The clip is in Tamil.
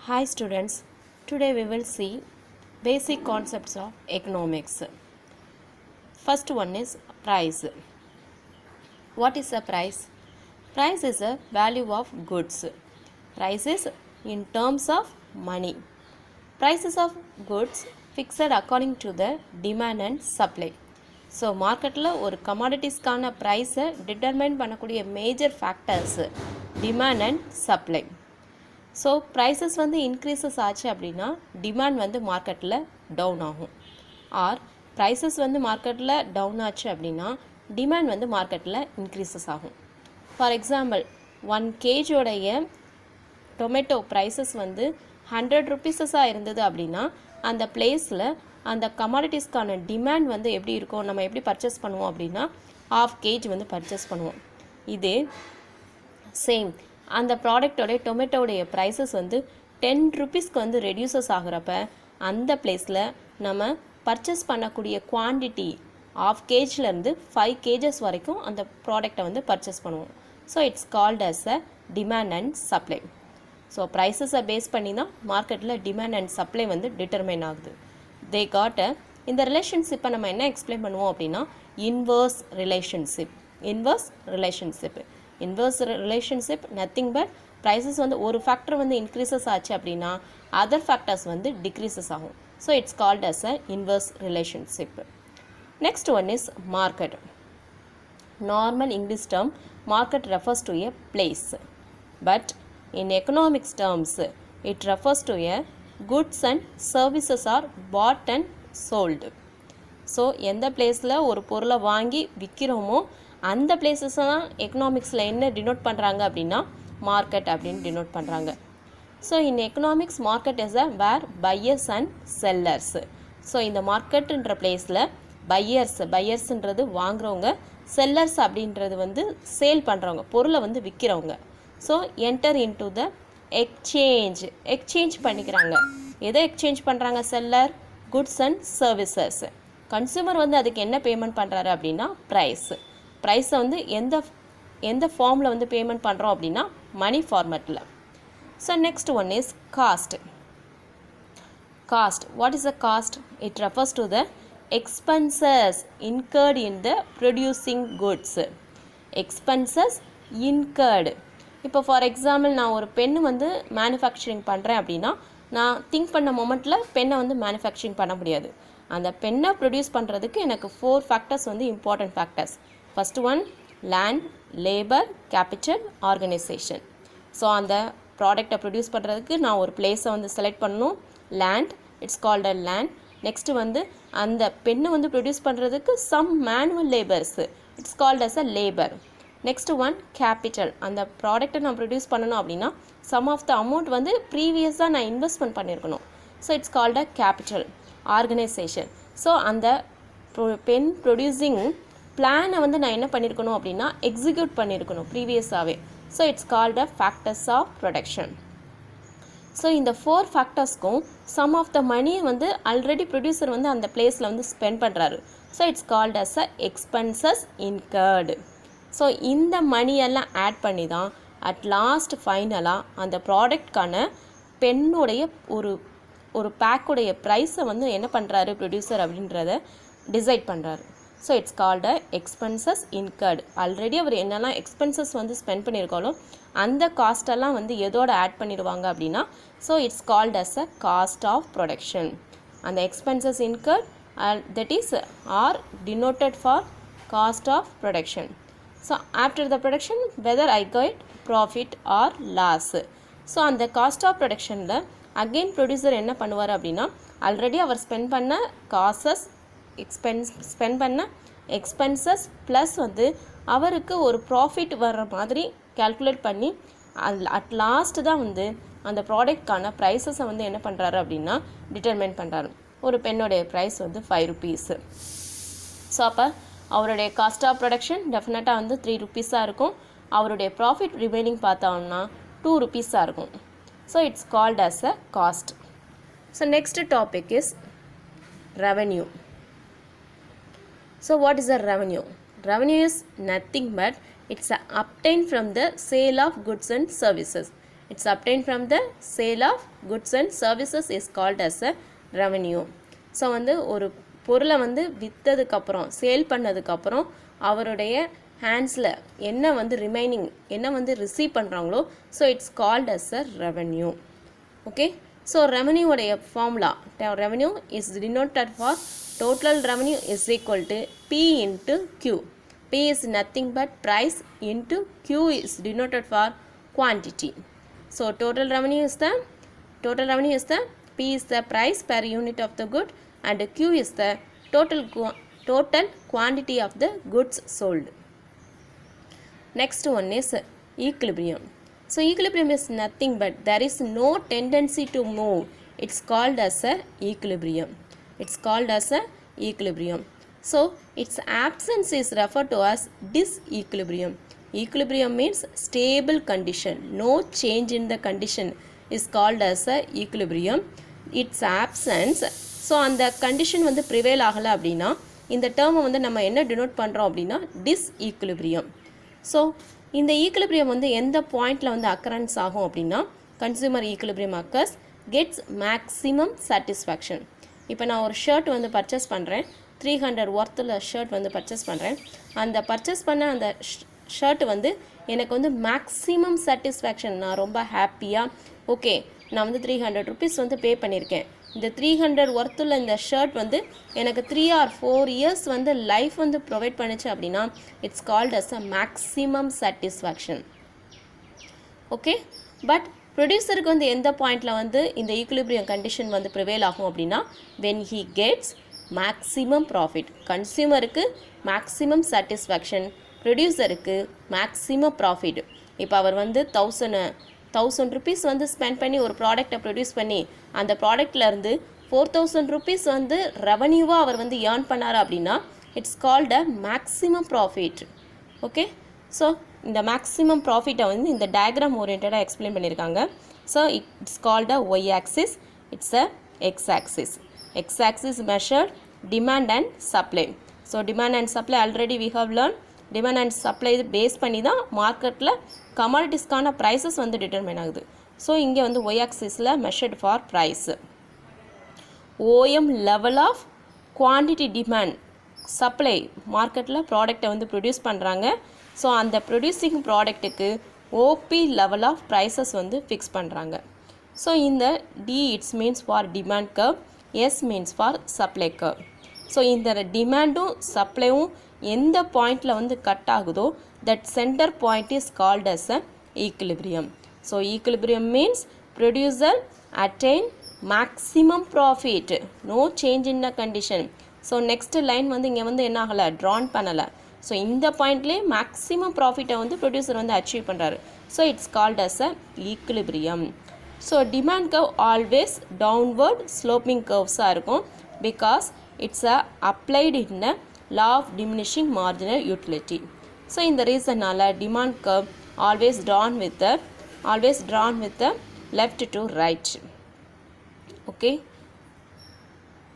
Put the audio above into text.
Hi students, today we will see basic concepts of economics. First one is price. What is a price? Price is a value of goods. Price is in terms of money. Prices of goods fixed according to the demand and supply. So மார்க்கெட்டில் ஒரு கமாடிட்டிஸ்க்கான ப்ரைஸை டிட்டர்மைன் பண்ணக்கூடிய major factors demand and supply. So prices வந்து இன்க்ரீசஸ் ஆச்சு அப்படின்னா டிமாண்ட் வந்து மார்க்கெட்டில் டவுன் ஆகும். ஆர் ப்ரைஸஸ் வந்து மார்க்கெட்டில் டவுன் ஆச்சு அப்படின்னா டிமாண்ட் வந்து மார்க்கெட்டில் இன்க்ரீசஸ் ஆகும். For example 1 kg tomato prices வந்து 100 rupees இருந்தது அப்படின்னா அந்த பிளேஸில் அந்த கமாடிட்டிஸ்க்கான டிமாண்ட் வந்து எப்படி இருக்கும், நம்ம எப்படி பர்ச்சேஸ் பண்ணுவோம் அப்படின்னா 1/2 kg வந்து பர்ச்சேஸ் பண்ணுவோம். இது சேம் அந்த ப்ராடக்டோடைய டொமேட்டோடைய ப்ரைஸஸ் வந்து 10 rupeesக்கு வந்து ரெடியூசஸ் ஆகிறப்ப அந்த பிளேஸில் நம்ம பர்ச்சேஸ் பண்ணக்கூடிய குவான்டிட்டி 1/2 kgலேருந்து 5 kgs வரைக்கும் அந்த ப்ராடக்டை வந்து பர்ச்சேஸ் பண்ணுவோம். So it's called as a demand and supply. So ப்ரைஸஸை பேஸ் பண்ணி தான் மார்க்கெட்டில் டிமாண்ட் அண்ட் சப்ளை வந்து டிட்டர்மைன் ஆகுது. தே காட் இந்த ரிலேஷன்ஷிப்பை நம்ம என்ன எக்ஸ்பிளைன் பண்ணுவோம் அப்படின்னா inverse relationship. Inverse relationship nothing but prices வந்து ஒரு ஃபேக்டர் வந்து இன்க்ரீசஸ் ஆச்சு அப்படின்னா அதர் ஃபேக்டர்ஸ் வந்து டிக்ரீசஸ் ஆகும். So it's called as a inverse relationship. Next one is market. Normal English term market refers to a place, but in economics terms it refers to a goods and services are bought and sold. So எந்த பிளேஸில் ஒரு பொருளை வாங்கி விற்கிறோமோ அந்த பிளேஸஸ் தான் எக்கனாமிக்ஸில் என்ன டினோட் பண்ணுறாங்க அப்படின்னா மார்க்கெட் அப்படின்னு டினோட் பண்ணுறாங்க. So in economics market is a where buyers and sellers. ஸோ இந்த மார்க்கெட்டுன்ற பிளேஸில் பையர்ஸ்ன்றது வாங்குறவங்க, செல்லர்ஸ் அப்படின்றது வந்து சேல் பண்ணுறவங்க, பொருளை வந்து விற்கிறவங்க. So enter into the exchange பண்ணிக்கிறாங்க. எதை எக்ஸ்சேஞ்ச் பண்ணுறாங்க? Seller, goods and services. Consumer வந்து அதுக்கு என்ன பேமெண்ட் பண்ணுறாரு அப்படின்னா ப்ரைஸை வந்து எந்த ஃபார்மில் வந்து பேமெண்ட் பண்ணுறோம் அப்படின்னா மணி ஃபார்மேட்டில். So next one is cost. What is a cost? It refers to the expenses incurred in the producing goods. expenses incurred. இப்போ ஃபார் எக்ஸாம்பிள் நான் ஒரு பென்னு வந்து மேனுஃபேக்சரிங் பண்ணுறேன் அப்படின்னா நான் திங்க் பண்ண மொமெண்ட்டில் பென்னை வந்து மேனுஃபேக்சரிங் பண்ண முடியாது. அந்த பென்னை ப்ரொடியூஸ் பண்ணுறதுக்கு எனக்கு 4 ஃபேக்டர்ஸ் வந்து important factors. First one land, labour, capital, organisation. So அந்த ப்ராடக்டை ப்ரொடியூஸ் பண்ணுறதுக்கு நான் ஒரு பிளேஸை வந்து செலக்ட் பண்ணணும். Land, it's called a land. Next வந்து அந்த பெண்ணை வந்து ப்ரொடியூஸ் பண்ணுறதுக்கு some manual labours, it's called as a labour. Next one capital. அந்த ப்ராடக்டை நான் ப்ரொடியூஸ் பண்ணணும் அப்படின்னா சம் ஆஃப் த அமௌண்ட் வந்து ப்ரீவியஸாக நான் இன்வெஸ்ட்மெண்ட் பண்ணியிருக்கணும். So it's called a capital. Organisation. So அந்த பென் ப்ரொடியூசிங் பிளானை வந்து நான் என்ன பண்ணியிருக்கணும் அப்படின்னா எக்ஸிக்யூட் பண்ணியிருக்கணும் ப்ரீவியஸாகவே. So it's called a factors of production. So இந்த 4 ஃபேக்டர்ஸ்க்கும் சம் ஆஃப் த மணியை வந்து ஆல்ரெடி ப்ரொடியூசர் வந்து அந்த பிளேஸில் வந்து ஸ்பெண்ட் பண்ணுறாரு. So it's called as a expenses incurred. So இந்த மணியெல்லாம் ஆட் பண்ணி தான் அட் லாஸ்ட் ஃபைனலாக அந்த ப்ராடக்ட்கான பென்னுடைய ஒரு பேக்குடைய ப்ரைஸை வந்து என்ன பண்ணுறாரு ப்ரொடியூசர் அப்படின்றத டிசைட் பண்ணுறாரு. So it's called a expenses incurred. Already அவர் என்னெல்லாம் எக்ஸ்பென்சஸ் வந்து ஸ்பெண்ட் பண்ணியிருக்காலோ அந்த காஸ்ட்டெல்லாம் வந்து எதோட ஆட் பண்ணிடுவாங்க அப்படின்னா so it's called as a cost of production. அந்த expenses incurred that is are denoted for cost of production. So after the production whether I get profit or loss. So அந்த காஸ்ட் ஆஃப் ப்ரொடக்ஷனில் அகெயின் ப்ரொடியூசர் என்ன பண்ணுவார் அப்படின்னா ஆல்ரெடி அவர் ஸ்பெண்ட் பண்ண காசஸ் ஸ்பெண்ட் பண்ண எக்ஸ்பென்சஸ் ப்ளஸ் வந்து அவருக்கு ஒரு ப்ராஃபிட் வர்ற மாதிரி கேல்குலேட் பண்ணி அட் லாஸ்ட் தான் வந்து அந்த ப்ராடக்ட்கான ப்ரைஸஸை வந்து என்ன பண்ணுறாரு அப்படின்னா டிட்டர்மைன் பண்ணுறாரு. ஒரு பென்னோடைய ப்ரைஸ் வந்து 5 rupees. ஸோ அப்போ அவருடைய காஸ்ட் ஆஃப் ப்ரொடக்ஷன் டெஃபினட்டாக வந்து 3 rupees இருக்கும். அவருடைய ப்ராஃபிட் ரிமைனிங் பார்த்தோம்னா 2 rupees இருக்கும். So it's called as a cost. So next topic is revenue. So what is the revenue? Revenue is nothing but it's obtained from the sale of goods and services. It's obtained from the sale of goods and services is called as a revenue. So வந்து ஒரு பொருளை வந்து விற்றதுக்கப்புறம் சேல் பண்ணதுக்கப்புறம் அவருடைய ஹேண்ட்ஸில் என்ன வந்து ரிமைனிங் என்ன வந்து ரிசீவ் பண்ணுறாங்களோ so it's called as a revenue. Okay, so ரெவன்யூடைய formula revenue is denoted for total revenue is equal to P into Q. P is nothing but price into Q is denoted for quantity. So total revenue is the P is the price per unit of the good and Q is the total quantity of the goods sold. Next one is equilibrium. So equilibrium is nothing but there is no tendency to move. It's called as a equilibrium. It's called as a equilibrium. So its absence is referred to as disequilibrium. Equilibrium means stable condition, no change in the condition is called as a equilibrium. Its absence, so அந்த condition வந்து prevail ஆகலை அப்படின்னா இந்த term வந்து நம்ம என்ன denote பண்ணுறோம் அப்படின்னா disequilibrium. ஸோ இந்த equilibrium வந்து எந்த பாயிண்டில் வந்து occurrence ஆகும் அப்படின்னா consumer equilibrium occurs gets maximum satisfaction. இப்போ நான் ஒரு ஷர்ட் வந்து பர்ச்சேஸ் பண்ணுறேன், 300 ஒர்த்தில் ஷர்ட் வந்து பர்ச்சேஸ் பண்ணுறேன். அந்த பர்ச்சேஸ் பண்ண அந்த ஷர்ட் வந்து எனக்கு வந்து மேக்ஸிமம் சாட்டிஸ்ஃபேக்ஷன், நான் ரொம்ப ஹாப்பியாக ஓகே நான் வந்து 300 ருபீஸ் வந்து பே பண்ணியிருக்கேன். இந்த 300 ஒர்த்தில் இந்த ஷர்ட் வந்து எனக்கு 3 or 4 இயர்ஸ் வந்து லைஃப் வந்து ப்ரொவைட் பண்ணிச்சு அப்படின்னா it's called as a maximum satisfaction. Okay, but ப்ரொடியூசருக்கு வந்து எந்த பாயிண்டில் வந்து இந்த ஈக்குலிபிரியம் கண்டிஷன் வந்து ப்ரிவேல் ஆகும் அப்படின்னா when he gets maximum profit. கன்சியூமருக்கு மேக்ஸிமம் சாட்டிஸ்ஃபேக்ஷன், ப்ரொடியூசருக்கு மேக்ஸிமம் ப்ராஃபிட். இப்போ அவர் வந்து 1000 ருபீஸ் வந்து ஸ்பெண்ட் பண்ணி ஒரு ப்ராடக்டை ப்ரொடியூஸ் பண்ணி அந்த ப்ராடக்ட்லேருந்து 4000 ருபீஸ் வந்து ரெவன்யூவாக அவர் வந்து ஏர்ன் பண்ணார் அப்படின்னா it's called a maximum profit. Okay, so இந்த மேக்ஸிமம் ப்ராஃபிட்டை வந்து இந்த டயக்ராம் ஓரியன்டாக எக்ஸ்பிளைன் பண்ணியிருக்காங்க. So it's called a Y axis, it's a X axis. X axis measured demand and supply. So demand and supply already we have learn. Demand and supply இது பேஸ் பண்ணி தான் மார்க்கெட்டில் கமாடிட்டிஸ்க்கான ப்ரைஸஸ் வந்து டிட்டர்மைன் ஆகுது. ஸோ இங்கே வந்து ஒய் ஆக்சிஸில் measured for price. OM level of quantity demand supply, மார்க்கெட்டில் ப்ராடக்டை வந்து ப்ரொடியூஸ் பண்ணுறாங்க. ஸோ அந்த ப்ரொடியூசிங் ப்ராடக்ட்டுக்கு ஓபி லெவல் ஆஃப் ப்ரைஸஸ் வந்து ஃபிக்ஸ் பண்ணுறாங்க. ஸோ இந்த D it's means for demand curve, S means for supply curve. So இந்த டிமாண்டும் சப்ளையும் எந்த பாயிண்டில் வந்து கட் ஆகுதோ that centre point is called as a equilibrium. So equilibrium means producer attain maximum profit, no change in a condition. So next line வந்து இங்கே வந்து என்ன ஆகலை, ட்ரான் பண்ணலை. ஸோ இந்த பாயிண்ட்லேயே மேக்ஸிமம் ப்ராஃபிட்டை வந்து ப்ரொடியூசர் வந்து அச்சீவ் பண்ணுறாரு. So it's called as a equilibrium. So demand curve always downward sloping கர்வ்ஸாக இருக்கும் because it's a applied in a law of diminishing marginal utility. So இந்த ரீசனால் demand curve always drawn with the left to right. Okay.